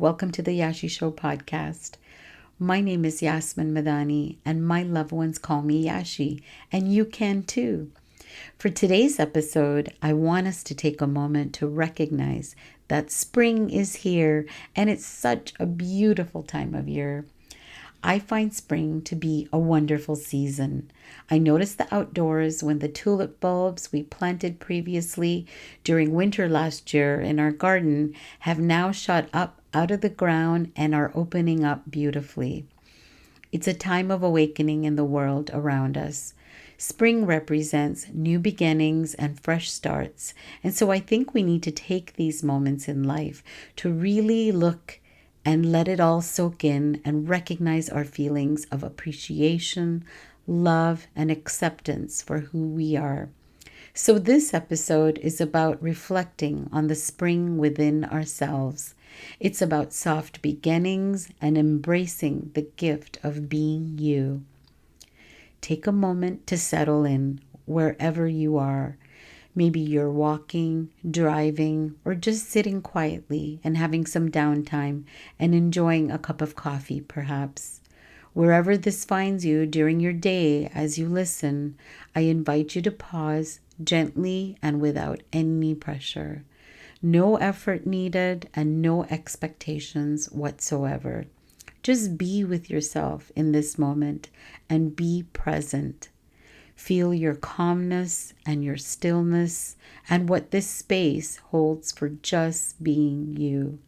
welcome to the Yashi Show podcast. My name is Yasmin Madani, and my loved ones call me Yashi, and you can too. For today's episode, I want us to take a moment to recognize that spring is here, and it's such a beautiful time of year. I find spring to be a wonderful season. I notice the outdoors when the tulip bulbs we planted previously during winter last year in our garden have now shot up out of the ground and are opening up beautifully. It's a time of awakening in the world around us. Spring represents new beginnings and fresh starts, and so I think we need to take these moments in life to really look and let it all soak in and recognize our feelings of appreciation, love, and acceptance for who we are. So this episode is about reflecting on the spring within ourselves. It's about soft beginnings and embracing the gift of being you. Take a moment to settle in wherever you are. Maybe you're walking, driving, or just sitting quietly and having some downtime and enjoying a cup of coffee, perhaps. Wherever this finds you during your day as you listen, I invite you to pause gently and without any pressure. No effort needed and no expectations whatsoever. Just be with yourself in this moment and be present. Feel your calmness and your stillness and what this space holds for just being you.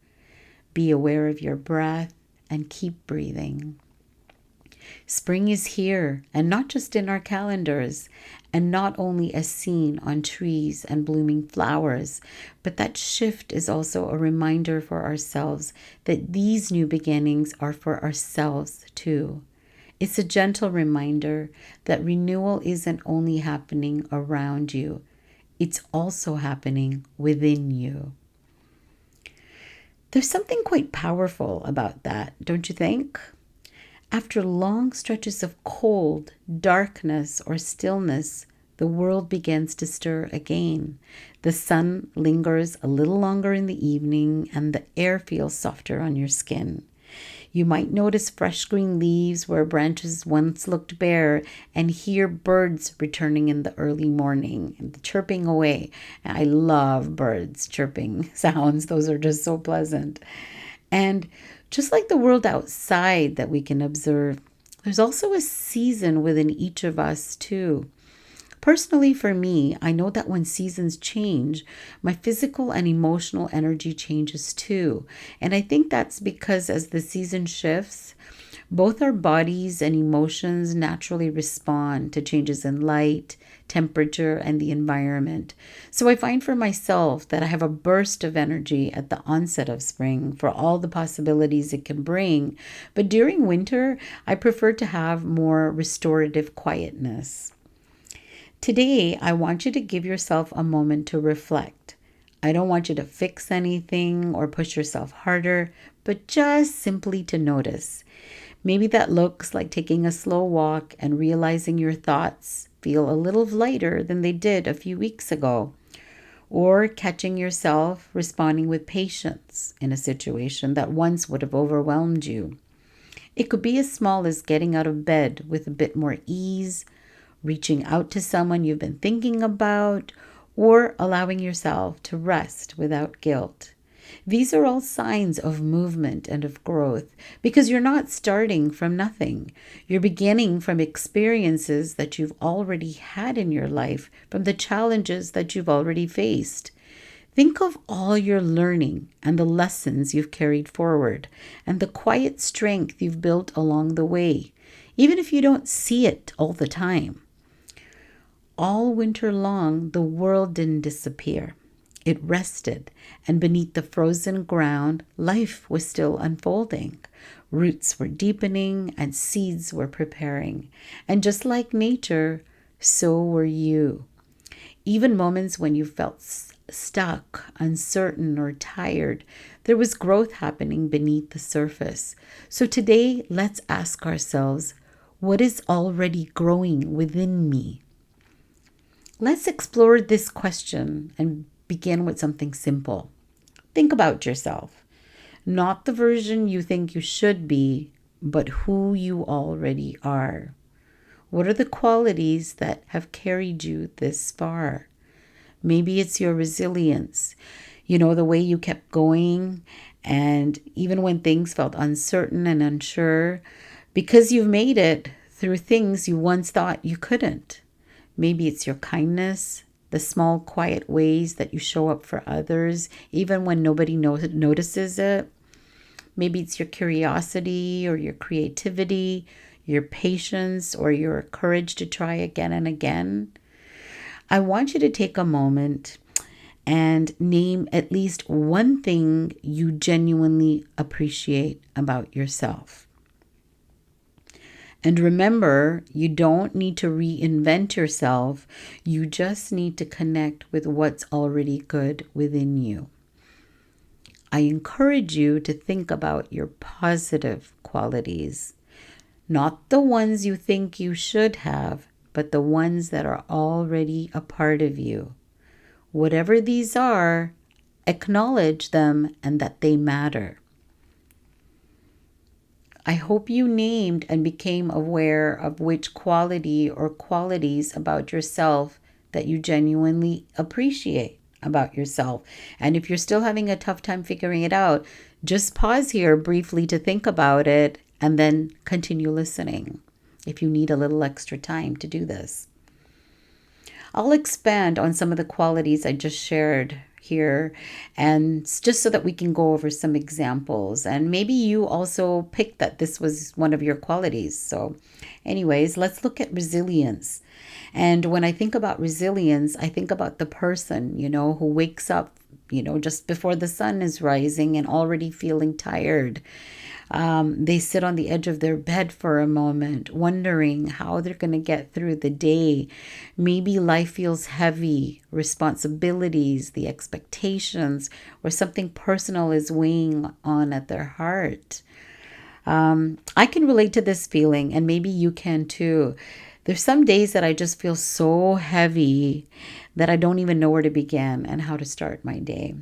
Be aware of your breath and keep breathing. Spring is here, and not just in our calendars, and not only as seen on trees and blooming flowers, but that shift is also a reminder for ourselves that these new beginnings are for ourselves too. It's a gentle reminder that renewal isn't only happening around you, it's also happening within you. There's something quite powerful about that, don't you think? After long stretches of cold, darkness, or stillness, the world begins to stir again. The sun lingers a little longer in the evening, and the air feels softer on your skin. You might notice fresh green leaves where branches once looked bare and hear birds returning in the early morning and chirping away. I love birds chirping sounds. Those are just so pleasant. And just like the world outside that we can observe, there's also a season within each of us too. Personally, for me, I know that when seasons change, my physical and emotional energy changes too. And I think that's because as the season shifts, both our bodies and emotions naturally respond to changes in light, temperature, and the environment. So I find for myself that I have a burst of energy at the onset of spring for all the possibilities it can bring. But during winter, I prefer to have more restorative quietness. Today, I want you to give yourself a moment to reflect. I don't want you to fix anything or push yourself harder, but just simply to notice. Maybe that looks like taking a slow walk and realizing your thoughts feel a little lighter than they did a few weeks ago, or catching yourself responding with patience in a situation that once would have overwhelmed you. It could be as small as getting out of bed with a bit more ease, reaching out to someone you've been thinking about, or allowing yourself to rest without guilt. These are all signs of movement and of growth because you're not starting from nothing. You're beginning from experiences that you've already had in your life, from the challenges that you've already faced. Think of all your learning and the lessons you've carried forward and the quiet strength you've built along the way, even if you don't see it all the time. All winter long, the world didn't disappear. It rested, and beneath the frozen ground, life was still unfolding. Roots were deepening, and seeds were preparing. And just like nature, so were you. Even moments when you felt stuck, uncertain, or tired, there was growth happening beneath the surface. So today, let's ask ourselves, what is already growing within me? Let's explore this question and begin with something simple. Think about yourself. Not the version you think you should be, but who you already are. What are the qualities that have carried you this far? Maybe it's your resilience, the way you kept going, and even when things felt uncertain and unsure, because you've made it through things you once thought you couldn't. Maybe it's your kindness, the small, quiet ways that you show up for others, even when nobody notices it. Maybe it's your curiosity or your creativity, your patience, or your courage to try again and again. I want you to take a moment and name at least one thing you genuinely appreciate about yourself. And remember, you don't need to reinvent yourself. You just need to connect with what's already good within you. I encourage you to think about your positive qualities, not the ones you think you should have, but the ones that are already a part of you. Whatever these are, acknowledge them and that they matter. I hope you named and became aware of which quality or qualities about yourself that you genuinely appreciate about yourself. And if you're still having a tough time figuring it out, just pause here briefly to think about it and then continue listening if you need a little extra time to do this. I'll expand on some of the qualities I just shared here, and just so that we can go over some examples. And maybe you also picked that this was one of your qualities. So anyways, let's look at resilience. And when I think about resilience, I think about the person, who wakes up, just before the sun is rising and already feeling tired. They sit on the edge of their bed for a moment, wondering how they're going to get through the day. Maybe life feels heavy, responsibilities, the expectations, or something personal is weighing on at their heart. I can relate to this feeling, and maybe you can too. There's some days that I just feel so heavy that I don't even know where to begin and how to start my day.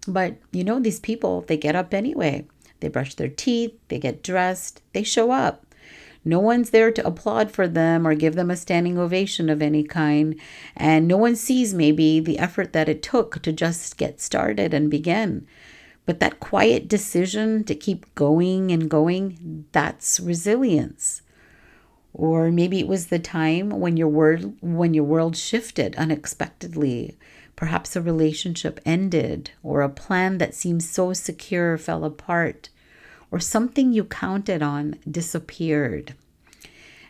But these people, they get up anyway. They brush their teeth, they get dressed, they show up. No one's there to applaud for them or give them a standing ovation of any kind. And no one sees maybe the effort that it took to just get started and begin. But that quiet decision to keep going and going, that's resilience. Or maybe it was the time when your world shifted unexpectedly. Perhaps a relationship ended, or a plan that seemed so secure fell apart, or something you counted on disappeared.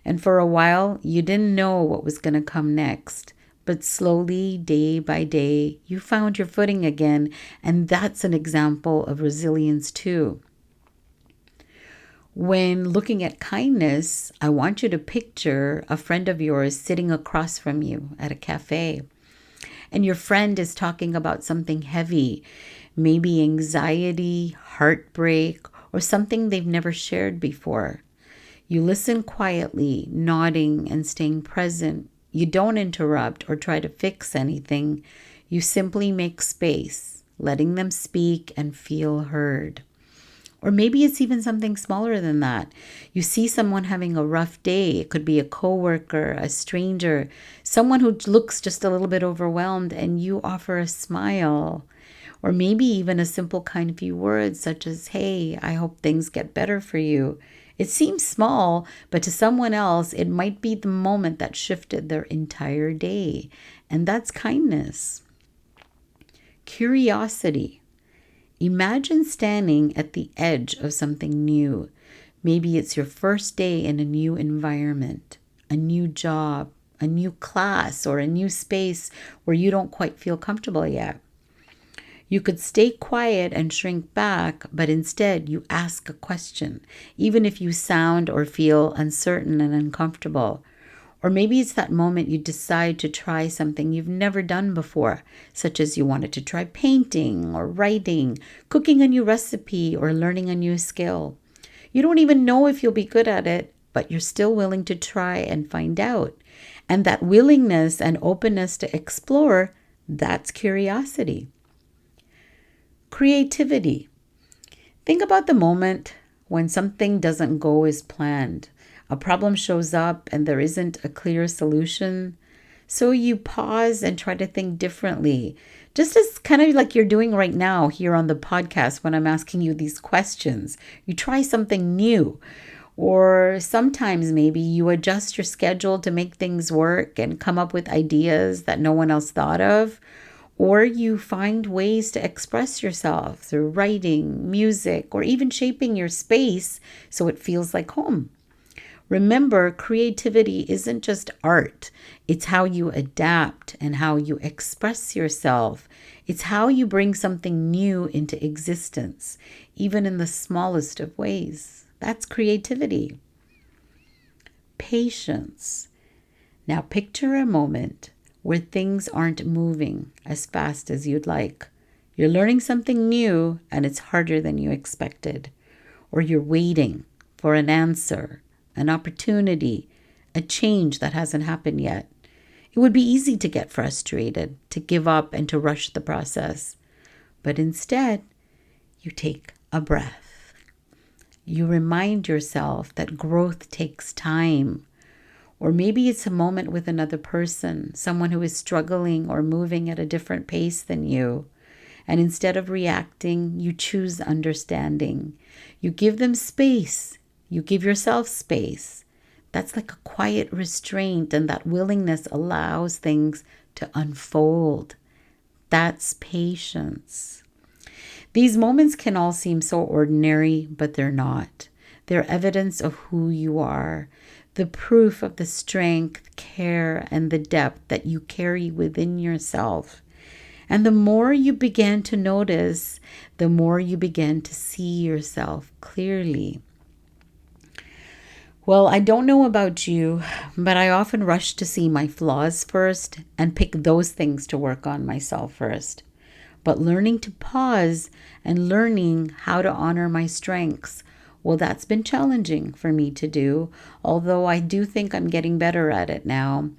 And for a while, you didn't know what was going to come next. But slowly, day by day, you found your footing again, and that's an example of resilience too. When looking at kindness, I want you to picture a friend of yours sitting across from you at a cafe. And your friend is talking about something heavy, maybe anxiety, heartbreak, or something they've never shared before. You listen quietly, nodding and staying present. You don't interrupt or try to fix anything. You simply make space, letting them speak and feel heard. Or maybe it's even something smaller than that. You see someone having a rough day. It could be a coworker, a stranger, someone who looks just a little bit overwhelmed, and you offer a smile. Or maybe even a simple kind few words such as, "Hey, I hope things get better for you." It seems small, but to someone else, it might be the moment that shifted their entire day. And that's kindness. Curiosity. Imagine standing at the edge of something new. Maybe it's your first day in a new environment, a new job, a new class, or a new space where you don't quite feel comfortable yet. You could stay quiet and shrink back, but instead you ask a question, even if you sound or feel uncertain and uncomfortable. Or maybe it's that moment you decide to try something you've never done before, such as you wanted to try painting or writing, cooking a new recipe, or learning a new skill. You don't even know if you'll be good at it, but you're still willing to try and find out. And that willingness and openness to explore, that's curiosity. Creativity. Think about the moment when something doesn't go as planned. A problem shows up and there isn't a clear solution. So you pause and try to think differently, just as kind of like you're doing right now here on the podcast when I'm asking you these questions. You try something new, or sometimes maybe you adjust your schedule to make things work and come up with ideas that no one else thought of. Or you find ways to express yourself through writing, music, or even shaping your space so it feels like home. Remember, creativity isn't just art. It's how you adapt and how you express yourself. It's how you bring something new into existence, even in the smallest of ways. That's creativity. Patience. Now picture a moment where things aren't moving as fast as you'd like. You're learning something new and it's harder than you expected. Or you're waiting for an answer, an opportunity, a change that hasn't happened yet. It would be easy to get frustrated, to give up, and to rush the process. But instead, you take a breath. You remind yourself that growth takes time. Or maybe it's a moment with another person, someone who is struggling or moving at a different pace than you. And instead of reacting, you choose understanding. You give them space. You give yourself space. That's like a quiet restraint, and that willingness allows things to unfold. That's patience. These moments can all seem so ordinary, but they're not. They're evidence of who you are, the proof of the strength, care, and the depth that you carry within yourself. And the more you begin to notice, the more you begin to see yourself clearly. Well, I don't know about you, but I often rush to see my flaws first and pick those things to work on myself first. But learning to pause and learning how to honor my strengths, well, that's been challenging for me to do, although I do think I'm getting better at it now.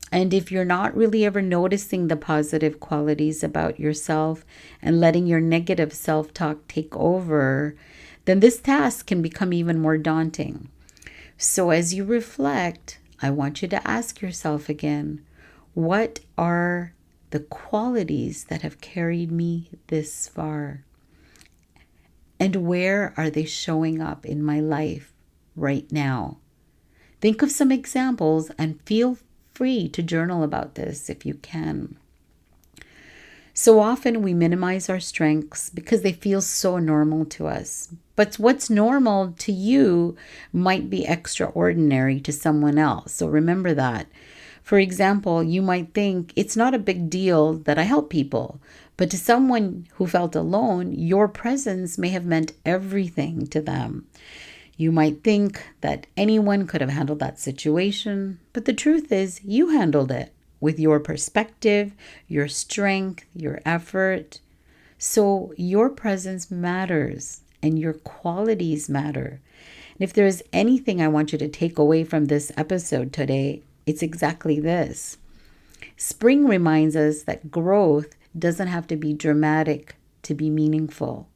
And if you're not really ever noticing the positive qualities about yourself and letting your negative self-talk take over, then this task can become even more daunting. So as you reflect, I want you to ask yourself again, what are the qualities that have carried me this far? And where are they showing up in my life right now? Think of some examples and feel free to journal about this if you can. So often we minimize our strengths because they feel so normal to us. But what's normal to you might be extraordinary to someone else. So remember that. For example, you might think it's not a big deal that I help people, but to someone who felt alone, your presence may have meant everything to them. You might think that anyone could have handled that situation, but the truth is you handled it with your perspective, your strength, your effort. So your presence matters and your qualities matter. And if there is anything I want you to take away from this episode today, it's exactly this. Spring reminds us that growth doesn't have to be dramatic to be meaningful.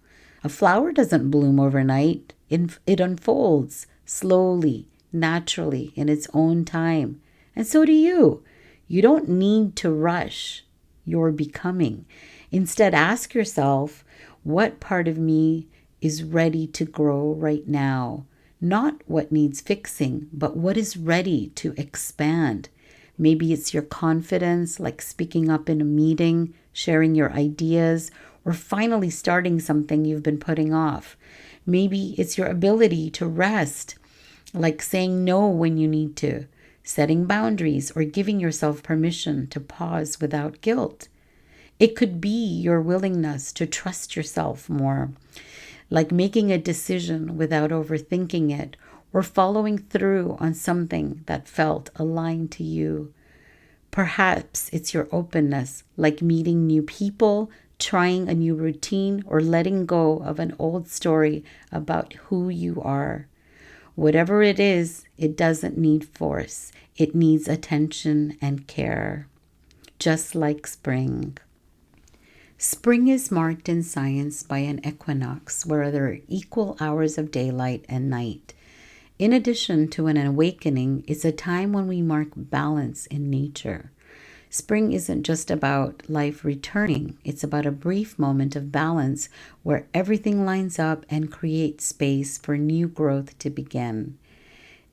A flower doesn't bloom overnight. It unfolds slowly, naturally, in its own time. And so do you. You don't need to rush your becoming. Instead, ask yourself, what part of me is ready to grow right now? Not what needs fixing, but what is ready to expand. Maybe it's your confidence, like speaking up in a meeting, sharing your ideas, or finally starting something you've been putting off. Maybe it's your ability to rest, like saying no when you need to, setting boundaries, or giving yourself permission to pause without guilt. It could be your willingness to trust yourself more, like making a decision without overthinking it, or following through on something that felt aligned to you. Perhaps it's your openness, like meeting new people, trying a new routine, or letting go of an old story about who you are. Whatever it is, it doesn't need force. It needs attention and care, just like spring. Spring is marked in science by an equinox where there are equal hours of daylight and night. In addition to an awakening, it's a time when we mark balance in nature. Spring isn't just about life returning, it's about a brief moment of balance where everything lines up and creates space for new growth to begin.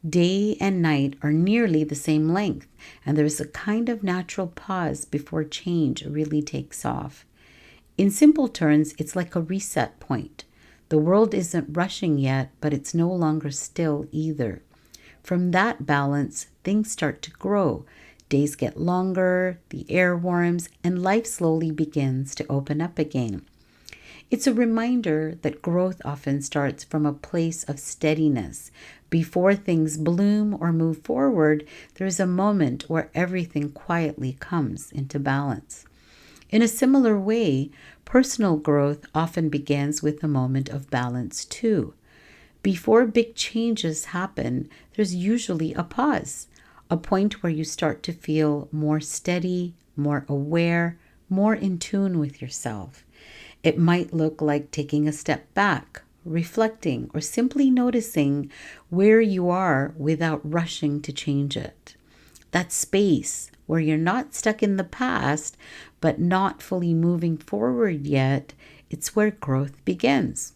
Day and night are nearly the same length, and there's a kind of natural pause before change really takes off. In simple terms, it's like a reset point. The world isn't rushing yet, but it's no longer still either. From that balance, things start to grow. Days get longer, the air warms, and life slowly begins to open up again. It's a reminder that growth often starts from a place of steadiness. Before things bloom or move forward, there's a moment where everything quietly comes into balance. In a similar way, personal growth often begins with a moment of balance too. Before big changes happen, there's usually a pause, a point where you start to feel more steady, more aware, more in tune with yourself. It might look like taking a step back, reflecting, or simply noticing where you are without rushing to change it. That space where you're not stuck in the past, but not fully moving forward yet, it's where growth begins.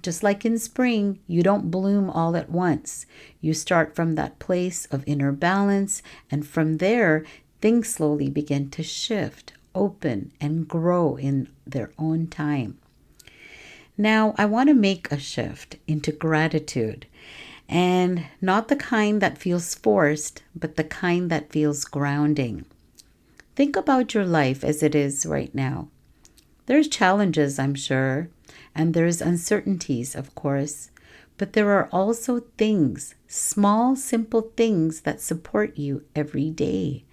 Just like in spring, you don't bloom all at once. You start from that place of inner balance, and from there, things slowly begin to shift, open, and grow in their own time. Now, I want to make a shift into gratitude, and not the kind that feels forced, but the kind that feels grounding. Think about your life as it is right now. There's challenges, I'm sure, and there's uncertainties, of course, but there are also things, small, simple things that support you every day.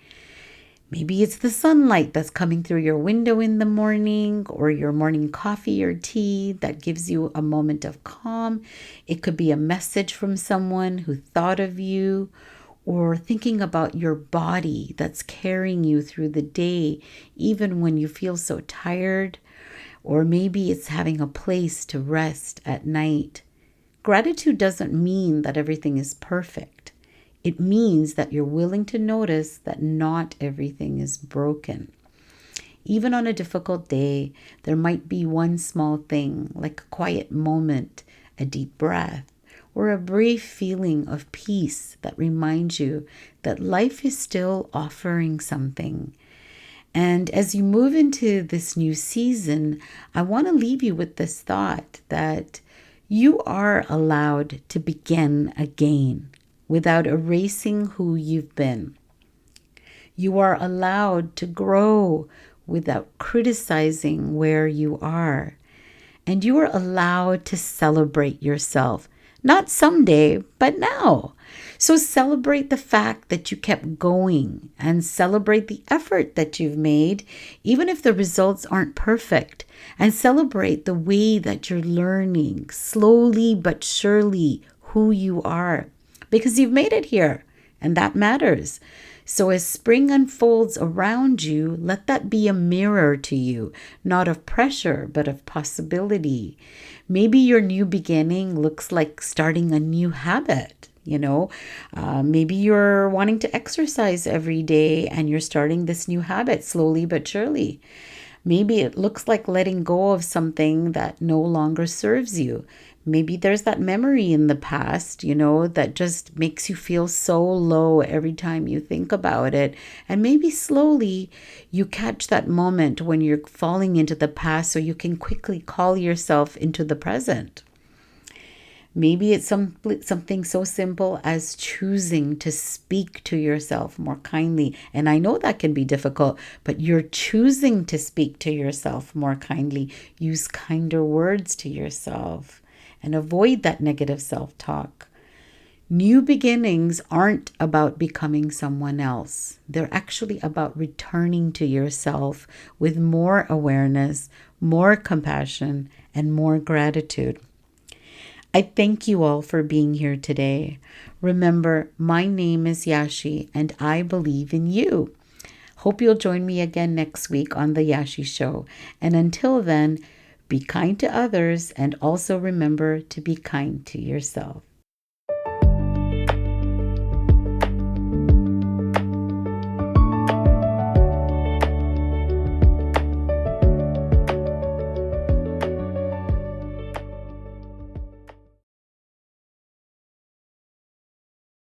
Maybe it's the sunlight that's coming through your window in the morning, or your morning coffee or tea that gives you a moment of calm. It could be a message from someone who thought of you, or thinking about your body that's carrying you through the day, even when you feel so tired. Or maybe it's having a place to rest at night. Gratitude doesn't mean that everything is perfect. It means that you're willing to notice that not everything is broken. Even on a difficult day, there might be one small thing, like a quiet moment, a deep breath, or a brief feeling of peace that reminds you that life is still offering something. And as you move into this new season, I want to leave you with this thought that you are allowed to begin again without erasing who you've been. You are allowed to grow without criticizing where you are. And you are allowed to celebrate yourself, not someday, but now. So celebrate the fact that you kept going and celebrate the effort that you've made, even if the results aren't perfect. And celebrate the way that you're learning slowly but surely who you are, because you've made it here, and that matters. So as spring unfolds around you, let that be a mirror to you, not of pressure, but of possibility. Maybe your new beginning looks like starting a new habit. Maybe you're wanting to exercise every day and you're starting this new habit slowly but surely. Maybe it looks like letting go of something that no longer serves you. Maybe there's that memory in the past, that just makes you feel so low every time you think about it. And maybe slowly you catch that moment when you're falling into the past so you can quickly call yourself into the present. Maybe it's something so simple as choosing to speak to yourself more kindly. And I know that can be difficult, but you're choosing to speak to yourself more kindly. Use kinder words to yourself and avoid that negative self-talk. New beginnings aren't about becoming someone else. They're actually about returning to yourself with more awareness, more compassion, and more gratitude. I thank you all for being here today. Remember, my name is Yashi, and I believe in you. Hope you'll join me again next week on The Yashi Show. And until then, be kind to others and also remember to be kind to yourself.